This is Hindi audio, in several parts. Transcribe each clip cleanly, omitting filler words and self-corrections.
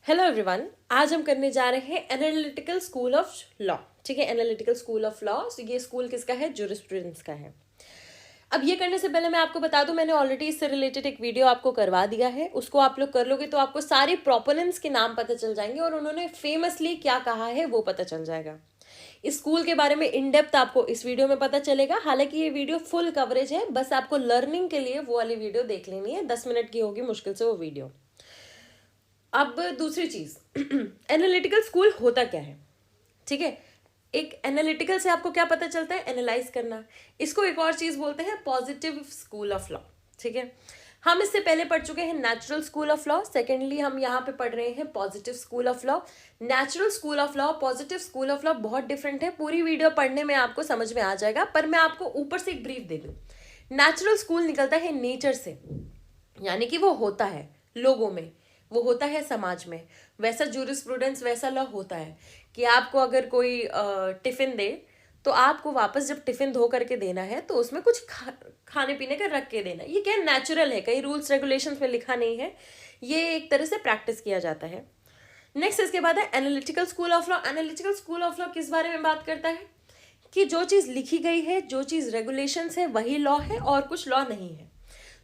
हेलो एवरीवन, आज हम करने जा रहे हैं एनालिटिकल स्कूल ऑफ लॉ। ठीक है, एनालिटिकल स्कूल ऑफ लॉ। ये स्कूल किसका है? जूरिस्प्रूडेंस का है। अब ये करने से पहले मैं आपको बता दूं, मैंने ऑलरेडी इससे रिलेटेड एक वीडियो आपको करवा दिया है। उसको आप लोग कर लोगे तो आपको सारे प्रोपोनेंट्स के नाम पता चल जाएंगे और उन्होंने फेमसली क्या कहा है वो पता चल जाएगा। इस स्कूल के बारे में इन डेप्थ आपको इस वीडियो में पता चलेगा। हालांकि ये वीडियो फुल कवरेज है, बस आपको लर्निंग के लिए वो वाली वीडियो देख लेनी है। 10 मिनट की होगी मुश्किल से वो वीडियो। अब दूसरी चीज, एनालिटिकल स्कूल होता क्या है? ठीक है, एक एनालिटिकल से आपको क्या पता चलता है? एनालाइज करना। इसको एक और चीज बोलते हैं पॉजिटिव स्कूल ऑफ लॉ। ठीक है, हम इससे पहले पढ़ चुके हैं natural school of law. Secondly हम यहाँ पे पढ़ रहे हैं positive school of law. Natural school of law, positive school of law बहुत डिफरेंट है। पूरी वीडियो पढ़ने में आपको समझ में आ जाएगा, पर मैं आपको ऊपर से एक ब्रीफ दे दूं। नेचुरल स्कूल निकलता है नेचर से, यानी कि वो होता है लोगों में, वो होता है समाज में। वैसा जूरिस्प्रूडेंस, वैसा लॉ होता है कि आपको अगर कोई टिफिन दे तो आपको वापस जब टिफिन धो करके देना है तो उसमें कुछ खाने पीने का रख के देना। ये क्या नेचुरल है, कई रूल्स रेगुलेशंस में लिखा नहीं है। ये एक तरह से प्रैक्टिस किया जाता है। नेक्स्ट इसके बाद है analytical school of law. Analytical school of law किस बारे में बात करता है? कि जो चीज़ लिखी गई है, जो चीज़ रेगुलेशंस है, वही लॉ है और कुछ लॉ नहीं है।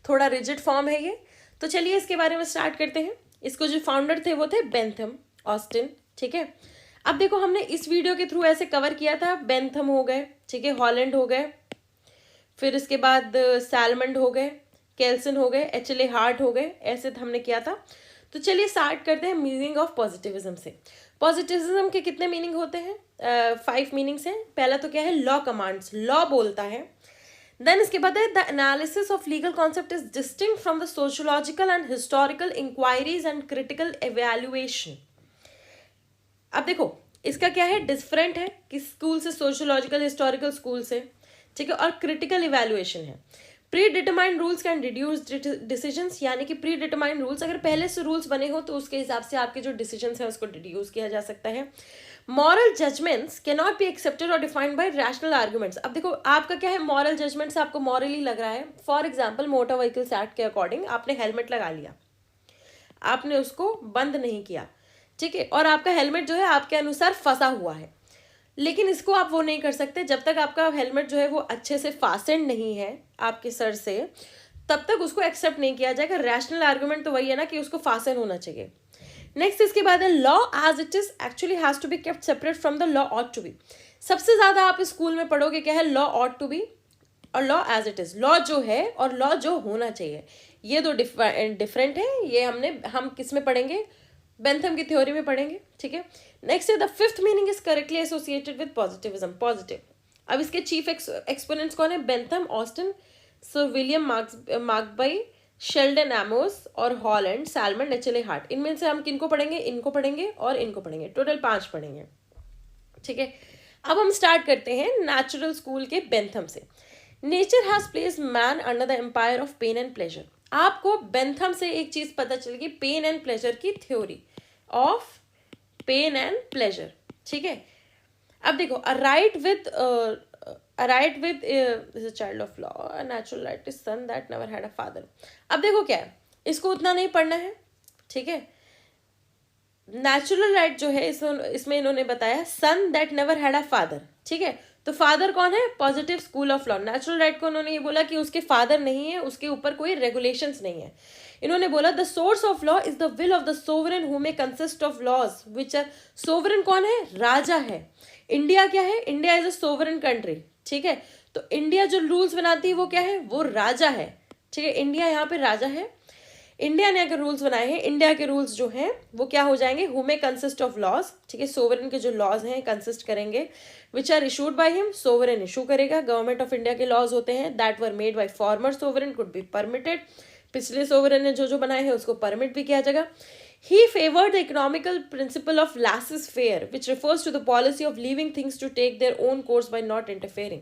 थोड़ा रिजिड फॉर्म है ये। तो चलिए इसके बारे में स्टार्ट करते हैं। इसको जो फाउंडर थे वो थे बेंथम ऑस्टिन। ठीक है, अब देखो हमने इस वीडियो के थ्रू ऐसे कवर किया था। बेंथम हो गए, ठीक है, हॉलैंड हो गए, फिर इसके बाद सैलमंड हो गए, केल्सन हो गए, एचएलए हार्ट हो गए, ऐसे हमने किया था। तो चलिए स्टार्ट करते हैं मीनिंग ऑफ पॉजिटिविज्म से। पॉजिटिविज्म के कितने मीनिंग होते हैं? 5 मीनिंग्स हैं। पहला तो क्या है? लॉ कमांड्स, लॉ बोलता है। देन इसके बाद है the analysis of legal concept is distinct from the sociological and historical inquiries and critical evaluation. अब देखो इसका क्या है? डिफरेंट है किस स्कूल से? सोशियोलॉजिकल हिस्टोरिकल स्कूल से। ठीक है, और क्रिटिकल इवेल्युएशन है। Pre determined rules can reduce decisions, यानी कि प्री डिटरमाइंड रूल्स, अगर पहले से रूल्स बने हो तो उसके हिसाब से आपके जो डिसीजंस हैं उसको रिड्यूस किया जा सकता है। Moral judgments can not be accepted और डिफाइंड बाय रैशनल आर्गुमेंट्स। अब देखो आपका क्या है? मॉरल जजमेंट से आपको मॉरली लग रहा है। For example motor vehicles act के अकॉर्डिंग आपने हेलमेट लगा लिया, आपने उसको बंद नहीं किया, ठीक है, और आपका हेलमेट जो है आपके अनुसार फंसा हुआ है, लेकिन इसको आप वो नहीं कर सकते जब तक आपका हेलमेट जो है वो अच्छे से फास्टेंड नहीं है आपके सर से, तब तक उसको एक्सेप्ट नहीं किया जाएगा। रैशनल आर्गुमेंट तो वही है ना कि उसको फास्टेन होना चाहिए। नेक्स्ट इसके बाद है law as it is actually has to be kept separate from the law ought to be. सबसे ज्यादा आप स्कूल में पढ़ोगे क्या है? लॉ ऑट टू बी और law as it is. Law जो है और लॉ जो होना चाहिए, ये दो डिफरेंट है। ये हम किस में पढ़ेंगे? बेंथम की थ्योरी में पढ़ेंगे। ठीक है, नेक्स्ट है the fifth meaning is correctly associated with positivism, positive. अब इसके चीफ एक्सपोनेंट्स कौन है? Bentham, Austin, sir William Markby, Sheldon Amos और हॉलैंड, सैलमंड, एचएलए हार्ट। इनमें से हम किनको पढ़ेंगे? इनको पढ़ेंगे और इनको पढ़ेंगे। टोटल 5 पढ़ेंगे। ठीक है, अब हम स्टार्ट करते हैं नेचुरल स्कूल के बेंथम से। Nature has placed man under the empire of pain and pleasure. आपको बेंथम से एक चीज पता चलेगी, पेन एंड प्लेजर की theory of pain and pleasure. ठीक है, अब देखो a right with is a child of law, a natural right is son that never had a father. अब देखो क्या है, इसको उतना नहीं पढ़ना है। ठीक है, नेचुरल राइट जो है इसमें इन्होंने बताया son that never had a father. ठीक है, तो फादर कौन है? Positive school of law. Natural right को उन्होंने ये बोला कि उसके फादर नहीं है, उसके ऊपर कोई रेगुलेशंस नहीं है। इन्होंने बोला the source of law is the will of the sovereign who may consist of laws which are. Sovereign कौन है? राजा है। इंडिया क्या है? India is a sovereign country. ठीक है, तो इंडिया जो रूल्स बनाती है वो क्या है? वो राजा है। ठीक है, इंडिया यहाँ पे राजा है। इंडिया ने अगर रूल्स बनाए हैं, इंडिया के रूल्स जो हैं वो क्या हो जाएंगे? Who may consist of laws. ठीक है, सोवरेन के जो लॉज हैं कंसिस्ट करेंगे, which are issued by him. Sovereign issue करेगा। गवर्नमेंट ऑफ इंडिया के लॉज होते हैं that were made by former sovereign could be permitted. पिछले सोवरेन ने जो बनाए हैं उसको परमिट भी किया जाएगा। He favoured the economical principle of laissez faire which refers to the policy of leaving things to take their own course by not interfering.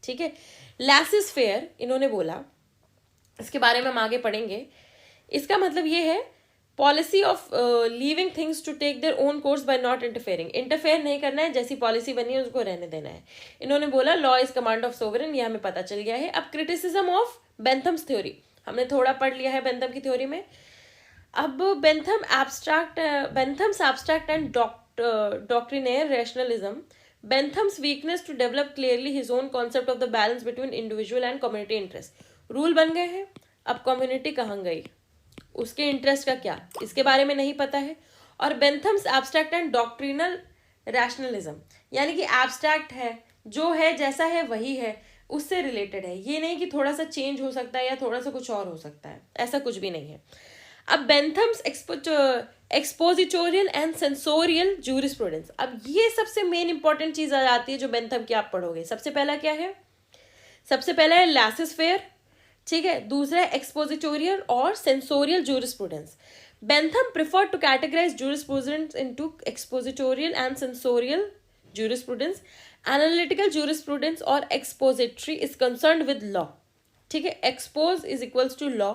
ठीक है, लासिस फेयर इन्होंने बोला, इसके बारे में हम आगे पढ़ेंगे। इसका मतलब ये है policy of leaving things to take their own course by not interfering. Interfere नहीं करना है, जैसी पॉलिसी बनी है उसको रहने देना है। इन्होंने बोला law is command of sovereign, ये हमें पता चल गया है। अब क्रिटिसिज्म ऑफ बेंथम्स थ्योरी हमने थोड़ा पढ़ लिया है बेंथम की थ्योरी में। अब Bentham's abstract and doctrinaire rationalism, Bentham's weakness to develop clearly his own concept of the balance between individual and community interest. Rule बन गए हैं, अब कम्युनिटी कहाँ गई, उसके इंटरेस्ट का क्या, इसके बारे में नहीं पता है. और बेंथम्स एब्स्ट्रैक्ट एंड डॉक्ट्रिनल रैशनलिज्म, यानी कि एब्स्ट्रैक्ट है, जो है जैसा है वही है, उससे रिलेटेड है, ये नहीं कि थोड़ा सा चेंज हो सकता है या थोड़ा सा कुछ और हो सकता है, ऐसा कुछ भी नहीं है. अब बेंथम्स एक्सपोजिटोरियल एंड सेंसोरियल जूरिस्प्रूडेंस, अब ये सबसे मेन इंपॉर्टेंट चीज आ जाती है जो बेंथम की आप पढ़ोगे. सबसे पहला क्या है, सबसे पहला है लासिस फेयर, ठीक है. दूसरा है एक्सपोजिटोरियल और censorial jurisprudence. Bentham prefer to categorise jurisprudence into expository and censorial jurisprudence. Analytical jurisprudence or expository is concerned with law, ठीक है. expose is equals to law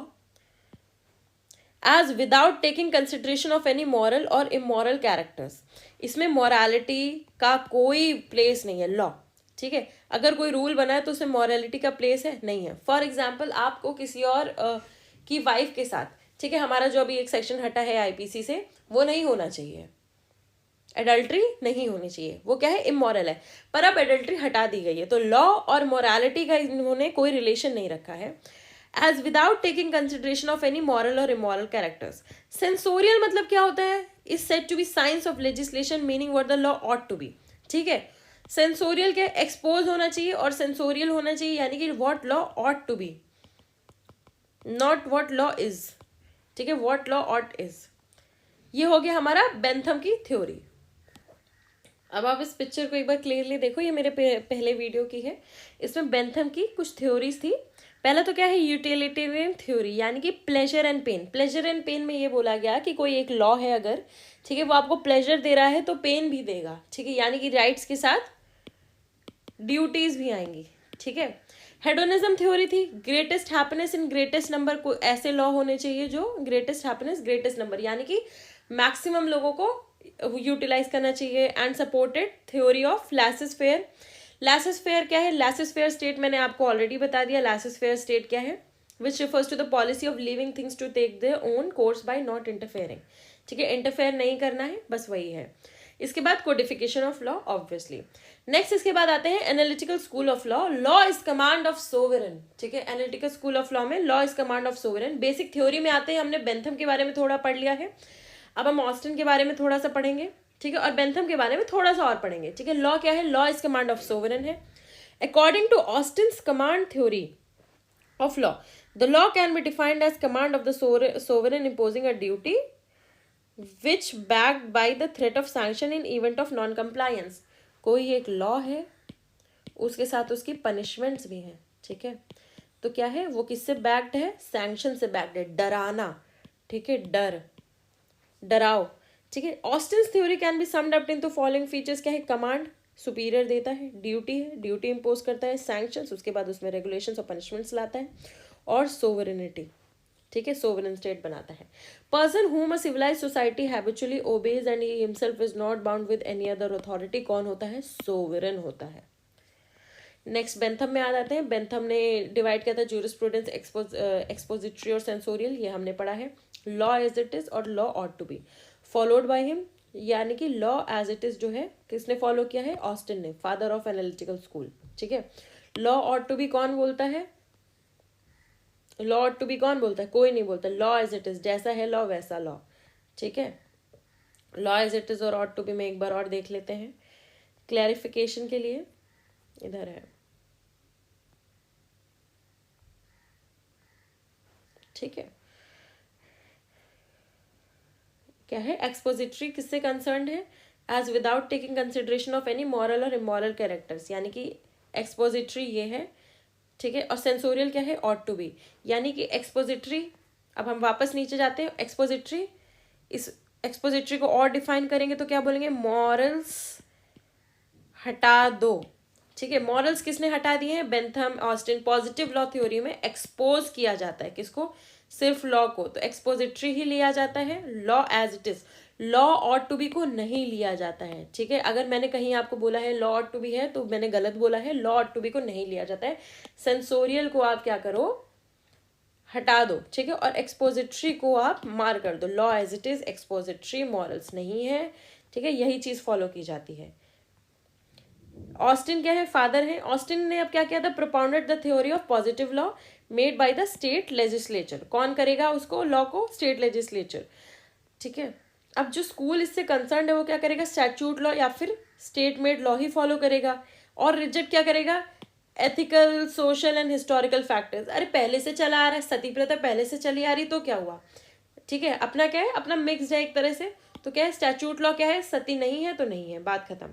as without taking consideration of any moral or immoral characters. इसमें morality का कोई place नहीं है, law, ठीक है. अगर कोई रूल बना है तो उसमें morality का place है, नहीं है. फॉर एग्जाम्पल आपको किसी और की वाइफ के साथ, ठीक है, हमारा जो अभी एक सेक्शन हटा है आईपीसी से, वो नहीं होना चाहिए, एडल्ट्री नहीं होनी चाहिए, वो क्या है, इमोरल है. पर अब एडल्ट्री हटा दी गई है, तो लॉ और मोरालिटी का इन्होंने कोई रिलेशन नहीं रखा है. As without taking consideration of any moral और इमोरल कैरेक्टर्स. सेंसोरियल मतलब क्या होता है, is said to be science of legislation meaning what the law ought to be, ठीक है. सेंसोरियल क्या, एक्सपोज होना चाहिए और सेंसोरियल होना चाहिए, यानी कि what law ought to be, not what law is, ठीक है, व्हाट लॉ ऑट इज. ये हो गया हमारा बेंथम की थ्योरी. अब आप इस पिक्चर को एक बार क्लियरली देखो, ये मेरे पहले वीडियो की है. इसमें बेंथम की कुछ थ्योरीज थी. पहला तो क्या है, यूटिलिटेरियन थ्योरी, यानी कि pleasure and pain. Pleasure and pain में ये बोला गया कि कोई एक लॉ है अगर, ठीक है, वो आपको प्लेजर दे रहा है तो पेन भी देगा, ठीक है, यानी कि राइट्स के साथ ड्यूटीज भी आएंगी, ठीक है. हेडोनिज्म थ्योरी थी, greatest happiness in greatest number, को ऐसे लॉ होने चाहिए जो ग्रेटेस्ट हैप्पीनेस ग्रेटेस्ट नंबर, यानी कि मैक्सिमम लोगों को यूटिलाइज करना चाहिए. And supported theory of laissez faire. Laissez faire क्या है, लासिस फेयर स्टेट मैंने आपको ऑलरेडी बता दिया. लासिस फेयर स्टेट क्या है, which refers to the policy of living things to take their own course by not interfering, ठीक है, इंटरफेयर नहीं करना है, बस वही है. इसके बाद codification of law obviously. Next इसके बाद आते हैं analytical school of law. Law is command of sovereign, ठीक है. एनालिटिकल स्कूल ऑफ लॉ में law is command of sovereign. Basic theory में आते हैं, हमने बेंथम के बारे में थोड़ा पढ़ लिया है, अब हम ऑस्टिन के बारे में थोड़ा सा पढ़ेंगे, ठीक है, और बेंथम के बारे में थोड़ा सा और पढ़ेंगे, ठीक है. लॉ क्या है, law is command of sovereign है. According to Austin's command theory of law, the law can be defined as command of the sovereign imposing a duty which backed by the threat of sanction in event of non compliance. कोई एक लॉ है, उसके साथ उसकी पनिशमेंट्स भी हैं, ठीक है. तो क्या है, वो किससे बैक्ड है, सैंक्शन से बैक्ड है, डराना, ठीक है, डराओ, ठीक है. Austen's theory can be summed up into following features. क्या है, कमांड सुपीरियर देता है, ड्यूटी है, ड्यूटी इंपोज करता है, सैंक्शंस, उसके बाद उसमें रेगुलेशंस और पनिशमेंट्स लाता है, और सोवरेनिटी, ठीक है, सोवरेन स्टेट बनाता है. Person whom a civilise society habitually obeys and he himself is not bound with any other authority. कौन होता है, सोवरेन होता है. नेक्स्ट बेंथम में आ जाते हैं. बेंथम ने डिवाइड किया था जूरिस्प्रूडेंस, एक्सपोजिटरी और सेंसोरियल, ये हमने पढ़ा है. लॉ एज इट इज और law ought to be followed by him, यानी कि लॉ एज इट इज जो है किसने फॉलो किया है, ऑस्टिन ने, फादर ऑफ एनालिटिकल स्कूल, ठीक है. लॉ ऑट टू बी कौन बोलता है, लॉ ऑट टू बी कौन बोलता है, कोई नहीं बोलता. लॉ एज इट इज, जैसा है लॉ वैसा लॉ, ठीक है. लॉ एज इट इज और ऑट टू बी में एक बार और देख लेते हैं क्लैरिफिकेशन के लिए. इधर है, ठीक है. क्या है, एक्सपोजिटरी किससे कंसर्न है, as without taking consideration of any moral और इमोरल कैरेक्टर्स, यानी कि एक्सपोजिटरी ये है, ठीक है. और सेंसोरियल क्या है, ऑट टू बी, यानी कि एक्सपोजिटरी. अब हम वापस नीचे जाते हैं. एक्सपोजिटरी, इस एक्सपोजिटरी को और डिफाइन करेंगे तो क्या बोलेंगे, मॉरल्स हटा दो, ठीक है. मॉरल्स किसने हटा दिए हैं, Bentham, Austin. Positive law theory में एक्सपोज किया जाता है किसको, सिर्फ लॉ को, तो एक्सपोजिटरी ही लिया जाता है. Law as it is, law ought to be को नहीं लिया जाता है, ठीक है. अगर मैंने कहीं आपको बोला है लॉ ऑट टू बी है तो मैंने गलत बोला है, लॉ ऑट टू बी को नहीं लिया जाता है. सेंसोरियल को आप क्या करो, हटा दो, ठीक है, और एक्सपोजिटरी को आप मार कर दो, law as it is, expository, morals नहीं है, ठीक है, यही चीज फॉलो की जाती है। ऑस्टिन क्या है, फादर है। ऑस्टिन ने अब क्या किया था, propounded the theory of positive law made by the state legislature. कौन करेगा उसको, लॉ को, स्टेट लेजिस्लेचर, ठीक है। अब जो स्कूल इससे कंसर्न है वो क्या करेगा, स्टैट्यूट लॉ या फिर स्टेट मेड लॉ ही फॉलो करेगा, और रिजिट क्या करेगा, ethical, social and historical factors. अरे पहले से चला आ रहा है, सती प्रथा पहले से चली आ रही, तो क्या हुआ, ठीक है, अपना क्या है, अपना मिक्सड है एक तरह से, तो क्या है, स्टैट्यूट लॉ क्या है, सती नहीं है तो नहीं है, बात खत्म।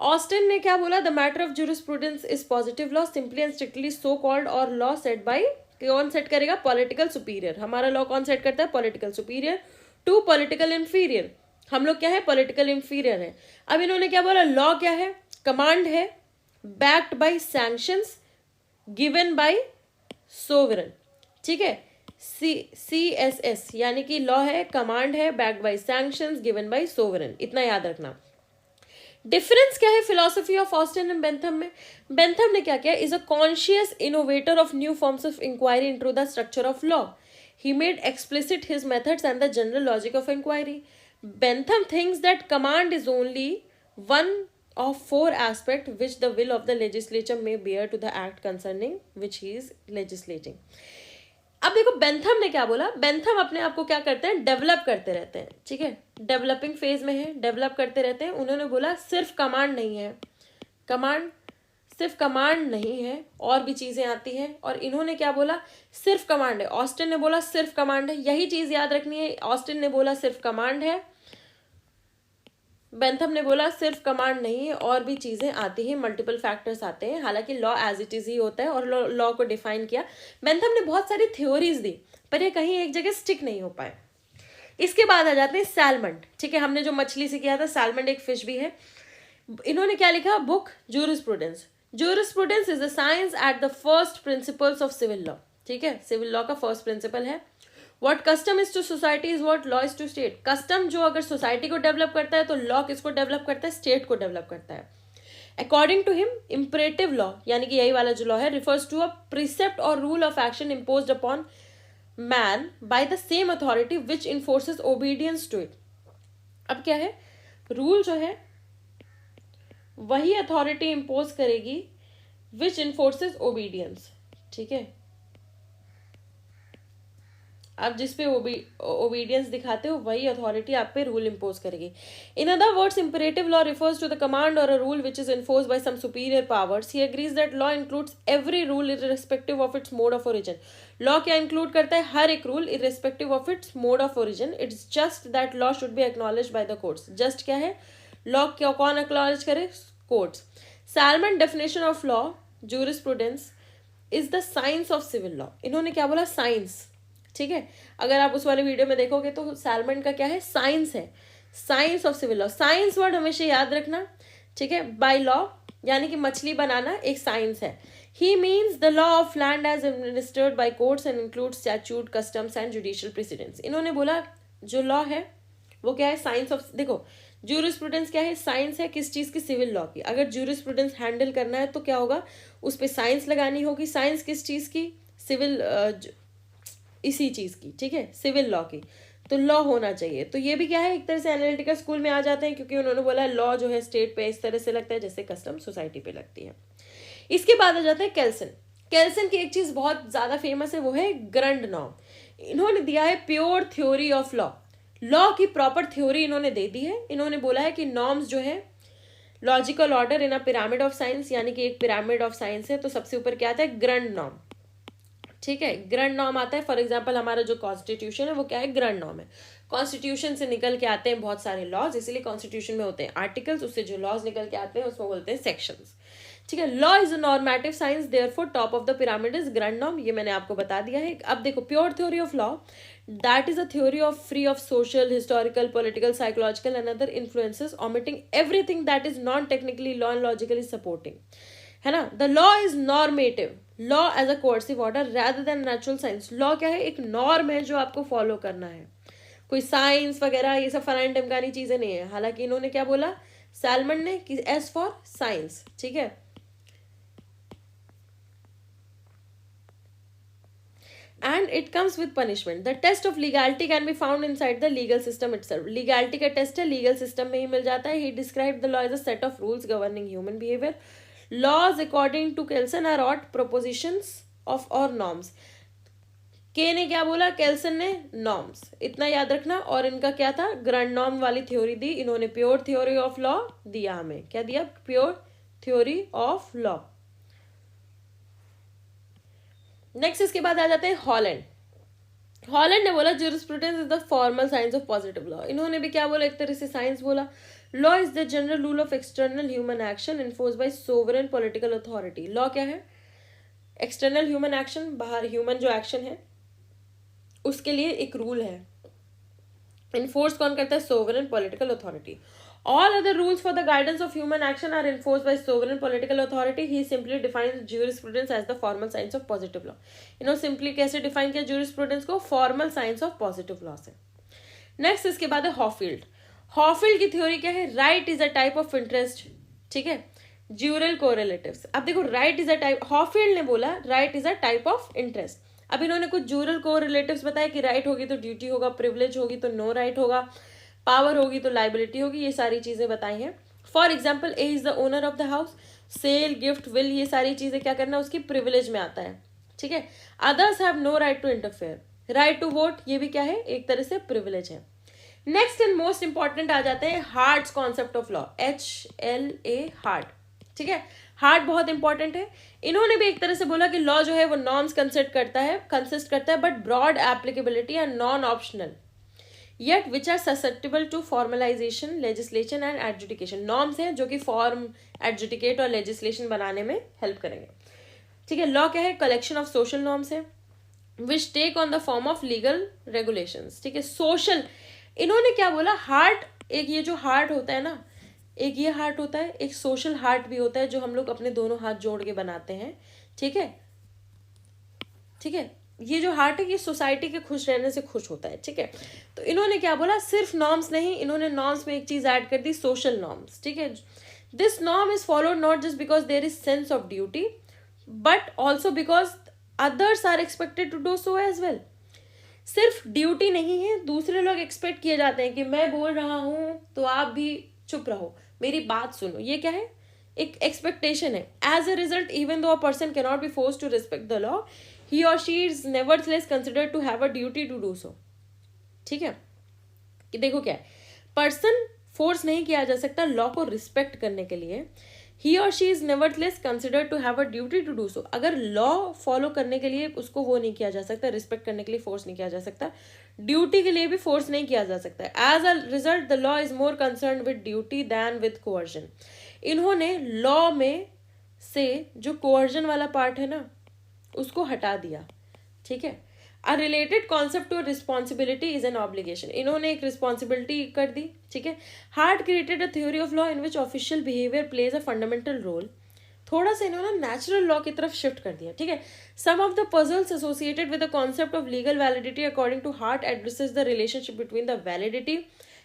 ऑस्टिन ने क्या बोला, the matter of jurisprudence is positive law simply and strictly so called, और लॉ सेट बाय, कौन सेट करेगा, पॉलिटिकल सुपीरियर। हमारा लॉ कौन सेट करता है, political superior to political inferior. हम लोग क्या है, पॉलिटिकल इंफीरियर है। अब इन्होंने क्या बोला, लॉ क्या है, कमांड है, backed by sanctions given by sovereign, ठीक है, CSS यानी कि लॉ है, कमांड है, backed by sanctions given by sovereign, इतना याद रखना। डिफरेंस क्या है philosophy of Austin and Bentham में, बेंथम ने क्या किया, is a conscious innovator of new forms of inquiry into the structure of law. He made explicit his methods and the general logic of inquiry. Bentham thinks that command is only one of four aspects which the will of the legislature may bear to the act concerning which he is legislating. अब देखो बेंथम ने क्या बोला, बेंथम अपने आप को क्या करते हैं, डेवलप करते रहते हैं, ठीक है, डेवलपिंग फेज में है, डेवलप करते रहते हैं। उन्होंने बोला सिर्फ कमांड नहीं है, कमांड सिर्फ कमांड नहीं है, और भी चीजें आती हैं, और इन्होंने क्या बोला, सिर्फ कमांड है। ऑस्टिन ने बोला सिर्फ कमांड है, यही चीज याद रखनी है, ऑस्टिन ने बोला सिर्फ कमांड है, बेंथम ने बोला सिर्फ कमांड नहीं है, और भी चीजें आती हैं, मल्टीपल फैक्टर्स आते हैं, हालांकि लॉ एज इट इज ही होता है, और लॉ को डिफाइन किया। बेंथम ने बहुत सारी थ्योरीज दी, पर ये कहीं एक जगह स्टिक नहीं हो पाए। इसके बाद आ जाते हैं सैल्मन, ठीक है, हमने जो मछली से किया था, सैल्मन एक फिश भी है। इन्होंने क्या लिखा, book jurisprudence. Jurisprudence is the science at the first principles of civil law, ठीक है, सिविल लॉ का फर्स्ट प्रिंसिपल है। What custom is to society is what law is to state. Custom जो अगर सोसाइटी को डेवलप करता है, तो लॉ किसको डेवलप करता है, स्टेट को डेवलप करता है। According to him imperative law, यानी कि यही वाला जो लॉ है, रिफर्स टू अ प्रिसेप्ट और rule of action imposed upon man by the same authority which enforces obedience to it. अब क्या है, रूल जो है वही अथॉरिटी इंपोज करेगी विच इन्फोर्सेस ओबीडियंस, ठीक है, आप जिस पे ओबीडियंस दिखाते हो वही अथॉरिटी आप पे रूल इंपोज करेगी। In other words imperative law refers to the command और a rule which is enforce by some superior powers. He agrees that law includes every rule irrespective of its mode of origin. Law क्या इंक्लूड करता है, हर एक rule irrespective of its mode of origin. It's just that law should be acknowledged by the courts. Just क्या है, लॉ क्या कौन एक्नॉलेज करे, courts. Salmon definition of law jurisprudence is the science of civil law. इन्होंने क्या बोला, साइंस, ठीक है, अगर आप उस वाले वीडियो में देखोगे तो सैलमन का क्या है, साइंस है, science of civil law. Science word हमेशा याद रखना, ठीक है, बाय लॉ यानी कि मछली बनाना एक साइंस है। He means the law of land as administered by courts and include statute, customs and judicial precedence. इन्होंने बोला जो लॉ है वो क्या है, साइंस ऑफ, देखो ज्यूरिस्प्रूडेंस क्या है, साइंस है किस चीज की, सिविल लॉ की। अगर ज्यूरिस्प्रूडेंस हैंडल करना है तो क्या होगा, उस पर साइंस लगानी होगी। साइंस किस चीज की, सिविल, इसी चीज की, ठीक है, सिविल लॉ की, तो लॉ होना चाहिए। तो ये भी क्या है, एक तरह से एनालिटिकल स्कूल में आ जाते हैं, क्योंकि उन्होंने बोला लॉ जो है स्टेट पे इस तरह से लगता है जैसे कस्टम सोसाइटी पे लगती है। इसके बाद आ जाता है केल्सन। केल्सन की एक चीज बहुत ज्यादा फेमस है, वो है ग्रंड नॉर्म। इन्होंने दिया है pure theory of law, law की प्रॉपर थ्योरी इन्होंने दे दी है। इन्होंने बोला है कि नॉर्म्स जो है logical order in a pyramid of science, यानी कि एक पिरामिड ऑफ साइंस है, तो सबसे ऊपर क्या आता है, ग्रंड नॉर्म, ठीक है, ग्रंड नॉर्म आता है। फॉर एग्जांपल हमारा जो कॉन्स्टिट्यूशन है वो क्या है, ग्रंड नॉर्म है। कॉन्स्टिट्यूशन से निकल के आते हैं बहुत सारे लॉज, इसीलिए कॉन्स्टिट्यूशन में होते हैं आर्टिकल्स, उससे जो लॉज निकल के आते हैं उसको बोलते हैं सेक्शंस, ठीक है। Law is a normative science, therefore top of the pyramid is grund norm, ये मैंने आपको बता दिया है। अब देखो pure theory of law, that is a theory of free of social, historical, political, psychological and other influences, omitting everything that is non technically law and logically supporting, है ना। The law is normative, law as a coercive order rather than natural science. Law क्या है, एक नॉर्म है जो आपको फॉलो करना है, कोई साइंस वगैरह ये सब फलाने ढमकानी चीजें नहीं है। हालांकि इन्होंने क्या बोला सैलमन ने कि एस फॉर साइंस, ठीक है। and it comes with punishment. The test of legality can be found inside the legal system itself. Legality का test है legal system में ही मिल जाता है. He described the law as a set of rules governing human behavior. Laws according to Kelsen are odd propositions of or norms. के ने क्या बोला, केल्सन ने नॉर्म्स, इतना याद रखना. और इनका क्या था, ग्रैंड नॉर्म वाली थ्योरी दी इन्होंने. प्योर थ्योरी ऑफ लॉ दिया हमें, क्या दिया, pure theory of law. Next इसके बाद आ जाते हैं हॉलैंड. हॉलैंड ने बोला jurisprudence is the formal science of positive law. इन्होंने भी क्या बोला, एक तरह से साइंस बोला. Law is the general rule of external human action enforce by sovereign political authority. Law क्या है, एक्सटर्नल ह्यूमन एक्शन, बाहर ह्यूमन जो एक्शन है उसके लिए एक रूल है. इन्फोर्स कौन करता है, sovereign political authority. All other rules for the guidance of human action are enforced by sovereign political authority. He simply defines jurisprudence as the formal science of positive law. Simply कैसे define किया jurisprudence को, formal science of positive law से. Next इसके बाद है हॉफील्ड. हॉफील्ड की थ्योरी क्या है, right is a type of interest. ठीक है, jural correlatives. अब देखो right is a type, हॉफील्ड ने बोला right is a type of interest. अब इन्होंने कुछ जुरल कोरिलेटिव्स बताया कि राइट होगी तो ड्यूटी होगा, प्रिविलेज होगी तो नो राइट होगा, पावर होगी तो लाइबिलिटी होगी, ये सारी चीजें बताई हैं. For example A is the owner of the house, sale, gift, will, ये सारी चीजें क्या करना, उसकी प्रिविलेज में आता है. ठीक है, others have no right to interfere. Right to vote, ये भी क्या है, एक तरह से प्रिविलेज है. नेक्स्ट एंड मोस्ट इंपॉर्टेंट आ जाते हैं Hart's concept of law, HLA, Hart. ठीक है, हार्ट बहुत इंपॉर्टेंट है. इन्होंने भी एक तरह से बोला कि लॉ जो है वो नॉर्म्स कंसिस्ट करता है but broad applicability and non optional, yet which are susceptible to formalisation, legislation and adjudication. Norms हैं जो कि फॉर्म, एडजुडिकेट और लेजिस्लेशन बनाने में हेल्प करेंगे. ठीक है, लॉ क्या है, कलेक्शन ऑफ सोशल नॉर्म्स है which take on the form of legal regulations. ठीक है, सोशल, इन्होंने क्या बोला, हार्ट, एक ये जो हार्ट होता है ना, एक ये हार्ट होता है, एक सोशल हार्ट भी होता है जो हम लोग अपने दोनों हाथ जोड़ के बनाते हैं. ठीक है, ठीक है, ये जो हार्ट है ये सोसाइटी के खुश रहने से खुश होता है. ठीक है, तो इन्होंने क्या बोला, सिर्फ नॉर्म्स नहीं, इन्होंने नॉर्म्स में एक चीज ऐड कर दी, सोशल नॉर्म्स. ठीक है, this norm is followed not just because there is sense of duty but also because others are expected to do so as well. सिर्फ ड्यूटी नहीं है, दूसरे लोग एक्सपेक्ट किए जाते हैं कि मैं बोल रहा हूं तो आप भी चुप रहो, मेरी बात सुनो. ये क्या है, एक एक्सपेक्टेशन है. As a result, even though a person can not be forced to respect the law, he और she is nevertheless considered to have a duty to do so. ठीक है, कि देखो क्या है, पर्सन फोर्स नहीं किया जा सकता लॉ को रिस्पेक्ट करने के लिए. ही और she is nevertheless considered to have a duty to do so. अगर लॉ फॉलो करने के लिए उसको वो नहीं किया जा सकता, रिस्पेक्ट करने के लिए फोर्स नहीं किया जा सकता, ड्यूटी के लिए भी फोर्स नहीं किया जा सकता. As a result the law is more concern with duty than with coercion. इन्होंने लॉ में से जो कोअर्जन वाला पार्ट है ना उसको हटा दिया. ठीक है, a related concept to responsibility is an obligation. इन्होंने एक रिस्पॉन्सिबिलिटी कर दी. ठीक है, Hart created a theory of law in which official behaviour plays a fundamental role. थोड़ा सा इन्होंने नेचुरल लॉ की तरफ शिफ्ट कर दिया. ठीक है, some of the puzzles associated with the concept of legal validity according to Hart addresses the relationship between the validity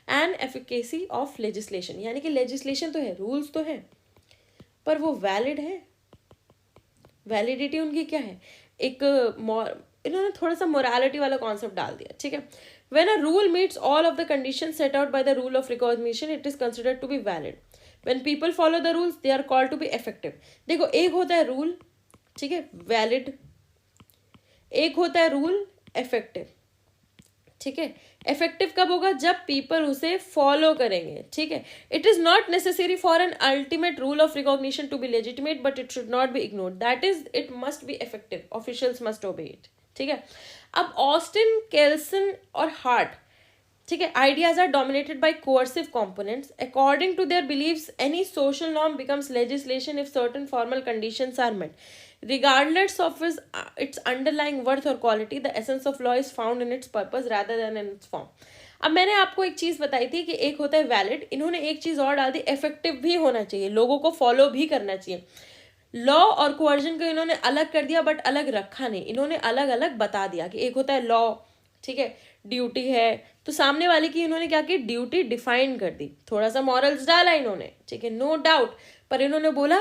and efficacy of legislation. यानी कि लेजिस्लेशन तो है, रूल्स तो है, पर वो वैलिड है, वैलिडिटी उनकी क्या है, एक इन्होंने थोड़ा सा मोरालिटी वाला कॉन्सेप्ट डाल दिया. ठीक है, when a rule meets all of the conditions set out by the rule of recognition it is considered to be valid. When people follow the rules, they are called to be effective. देखो, एक होता है रूल, ठीक है, वैलिड, एक होता है रूल इफेक्टिव. ठीक है, इफेक्टिव कब होगा, जब पीपल उसे फॉलो करेंगे. ठीक है, it is not necessary for an ultimate rule of recognition to be legitimate but it should not be ignored. That is, it must be effective, officials must obey it. ठीक है, अब ऑस्टिन, केल्सन और हार्ट, ठीक है, ideas are dominated by coercive components. According to their beliefs any social norm becomes legislation if certain formal conditions are met regardless of its underlying worth or quality. The essence of law is found in its purpose rather than in its form. अब मैंने आपको एक चीज बताई थी कि एक होता है वैलिड, इन्होंने एक चीज और डाल दी, इफेक्टिव भी होना चाहिए, लोगों को फॉलो भी करना चाहिए. लॉ और कोअर्जन को इन्होंने अलग कर दिया बट अलग रखा नहीं, इन्होंने अलग अलग बता दिया कि एक होता है लॉ, ठीक है, ड्यूटी है, तो सामने वाले की इन्होंने क्या की, ड्यूटी डिफाइन कर दी, थोड़ा सा मॉरल्स डाला इन्होंने. ठीक है, नो डाउट, पर इन्होंने बोला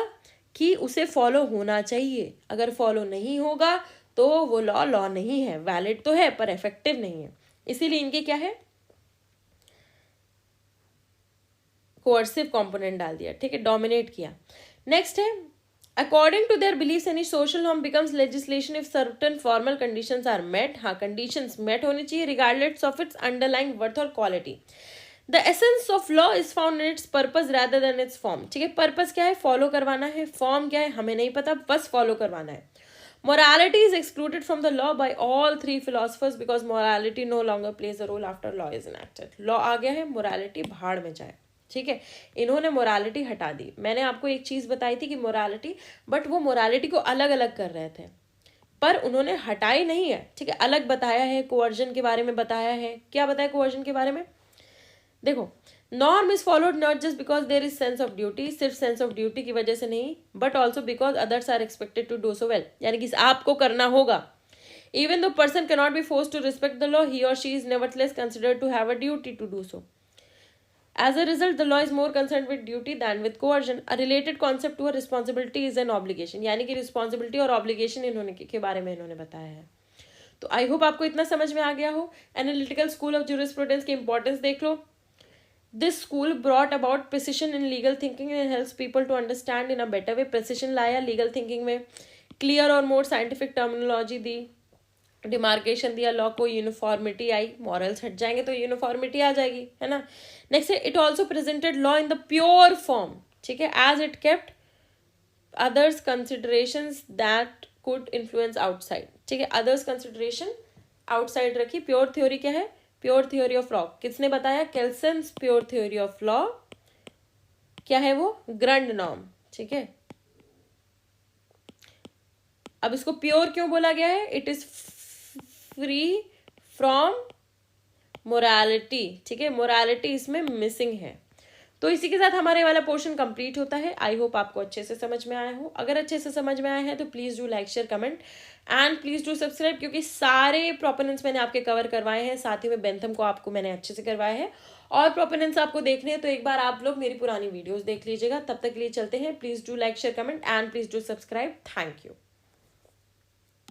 कि उसे फॉलो होना चाहिए, अगर फॉलो नहीं होगा तो वो लॉ लॉ नहीं है, वैलिड तो है पर इफेक्टिव नहीं है। इसीलिए इनके क्या है, कोर्सिव कंपोनेंट डाल दिया, ठीक है, डोमिनेट किया। नेक्स्ट है, according to their beliefs any social norm becomes legislation if certain formal conditions are met. हाँ, कंडीशंस मेट होनी चाहिए regardless of its underlying worth और quality. The essence of law is found in its purpose rather than its form. ठीक है, पर्पज क्या है, फॉलो करवाना है, फॉर्म क्या है हमें नहीं पता, बस फॉलो करवाना है। Morality is excluded from the law by all three philosophers because morality no longer plays a role after law is enacted. Law आ गया है, morality भाड़ में जाए। ठीक है, इन्होंने मोरालिटी हटा दी। मैंने आपको एक चीज बताई थी कि मोरालिटी, बट वो मोरालिटी को अलग अलग कर रहे थे, पर उन्होंने हटाई नहीं है। ठीक है, अलग बताया है, कोवर्जन के बारे में बताया है। क्या बताया कोवर्जन के बारे में, देखो, norm is followed not just because there is sense of duty, सिर्फ सेंस ऑफ ड्यूटी की वजह से नहीं, but also because others are expected to do so well, यानी कि आपको करना होगा। Even though person can not be force to respect the law, he और she is nevertheless considered to have a duty to do so. As a result, the law is more concerned with duty than with coercion. A related concept to a responsibility is an obligation. यानी कि responsibility और obligation इन्होंने के बारे में इन्होंने बताया है। तो आई होप आपको इतना समझ में आ गया हो। एनालिटिकल स्कूल ऑफ jurisprudence की इंपॉर्टेंस देख लो। This school brought about precision in legal thinking and helps people to understand in a better way. Precision लाया legal thinking में, clear और more scientific terminology दी, डिमार्केशन दिया लॉ को, यूनिफॉर्मिटी आई, मॉरल्स हट जाएंगे तो यूनिफॉर्मिटी आ जाएगी, है ना। नेक्स्ट है, it also presented law in the pure form. ठीक है, as it kept others considerations that could influence outside. ठीक है, अदर्स कंसिडरेशन आउटसाइड रखी। प्योर थ्योरी क्या है, प्योर थ्योरी ऑफ लॉ किसने बताया, Kelsen's pure theory of law. क्या है वो, ग्रंड नॉर्म। ठीक है, अब इसको प्योर क्यों बोला गया है, it is free from morality. ठीक है, मोरालिटी इसमें मिसिंग है। तो इसी के साथ हमारे वाला पोर्शन कंप्लीट होता है। आई होप आपको अच्छे से समझ में आया हो। अगर अच्छे से समझ में आया है तो please do like, share, comment and please do subscribe, क्योंकि सारे प्रोपोनेंट्स मैंने आपके कवर करवाए हैं, साथ ही में बेंथम को आपको मैंने अच्छे से करवाया है। और प्रोपोनेंट्स आपको देखने हैं तो एक बार आप लोग मेरी पुरानी वीडियोस देख लीजिएगा। तब तक के लिए चलते हैं। Please do like, share, comment and please do subscribe. Thank you.